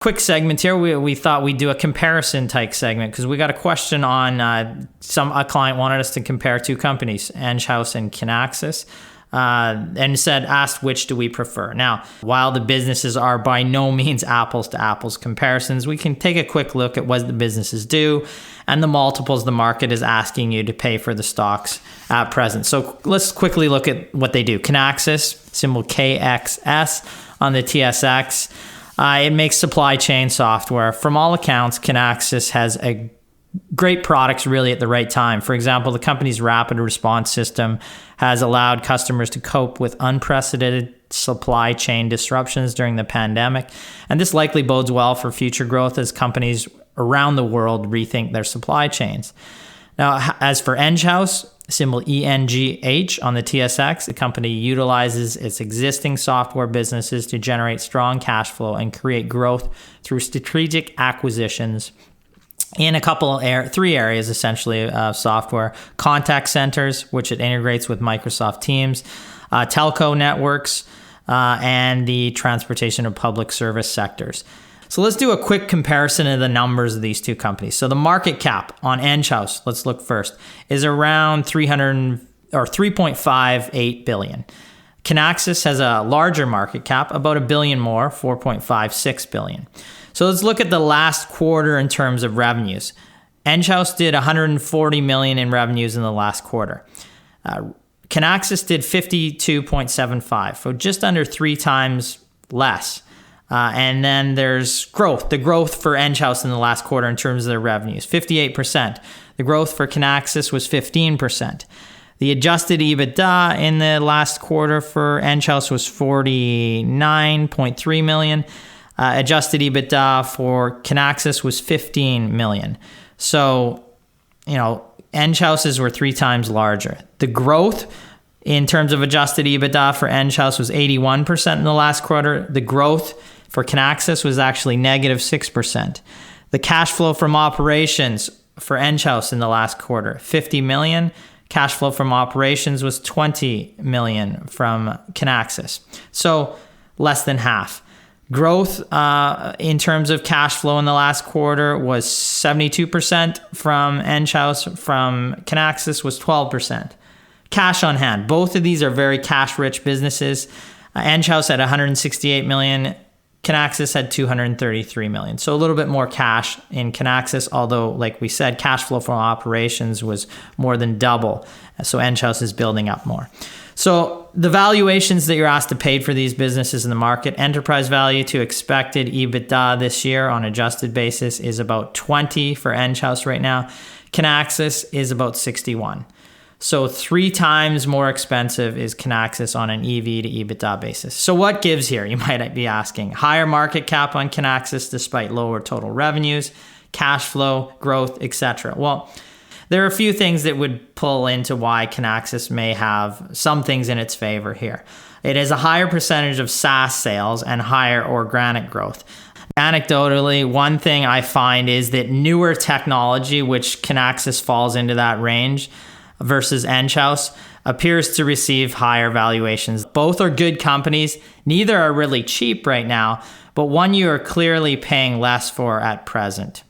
Quick segment here. We thought we'd do a comparison type segment because we got a question on a client wanted us to compare two companies, Enghouse and Kinaxis, and asked which do we prefer. Now, while the businesses are by no means apples to apples comparisons, we can take a quick look at what the businesses do and the multiples the market is asking you to pay for the stocks at present. So let's quickly look at what they do. Kinaxis, symbol KXS on the TSX. It makes supply chain software. From all accounts, Kinaxis has a great products really at the right time. For example, the company's rapid response system has allowed customers to cope with unprecedented supply chain disruptions during the pandemic. And this likely bodes well for future growth as companies around the world rethink their supply chains. Now, as for Enghouse, symbol ENGH on the TSX, the company utilizes its existing software businesses to generate strong cash flow and create growth through strategic acquisitions in three areas essentially of software: contact centers, which it integrates with Microsoft Teams, telco networks, and the transportation and public service sectors. So let's do a quick comparison of the numbers of these two companies. So the market cap on Enghouse, let's look first, is around 3.58 billion. Kinaxis has a larger market cap, about $1 billion more, 4.56 billion. So let's look at the last quarter in terms of revenues. Enghouse did 140 million in revenues in the last quarter. Kinaxis did 52.75, so just under 3 times less. And then there's growth. The growth for Enghouse in the last quarter in terms of their revenues, 58%. The growth for Kinaxis was 15%. The adjusted EBITDA in the last quarter for Enghouse was 49.3 million. Adjusted EBITDA for Kinaxis was 15 million. So, Enghouse's were 3 times larger. The growth in terms of adjusted EBITDA for Enghouse was 81% in the last quarter. The growth for Kinaxis was actually negative 6%. The cash flow from operations for Enghouse in the last quarter, 50 million. Cash flow from operations was 20 million from Kinaxis. So less than half. Growth in terms of cash flow in the last quarter was 72% from Enghouse. From Kinaxis was 12%. Cash on hand. Both of these are very cash-rich businesses. Enghouse had 168 million. Kinaxis had 233 million. So a little bit more cash in Kinaxis, although, like we said, cash flow from operations was more than double. So Enghouse is building up more. So the valuations that you're asked to pay for these businesses in the market, enterprise value to expected EBITDA this year on adjusted basis is about 20 for Enghouse right now. Kinaxis is about 61. So 3 times more expensive is Kinaxis on an EV to EBITDA basis. So what gives here, you might be asking? Higher market cap on Kinaxis despite lower total revenues, cash flow, growth, etc. Well, there are a few things that would pull into why Kinaxis may have some things in its favor here. It has a higher percentage of SaaS sales and higher organic growth. Anecdotally, one thing I find is that newer technology, which Kinaxis falls into that range, versus Enghouse, appears to receive higher valuations. Both are good companies. Neither are really cheap right now, but one you are clearly paying less for at present.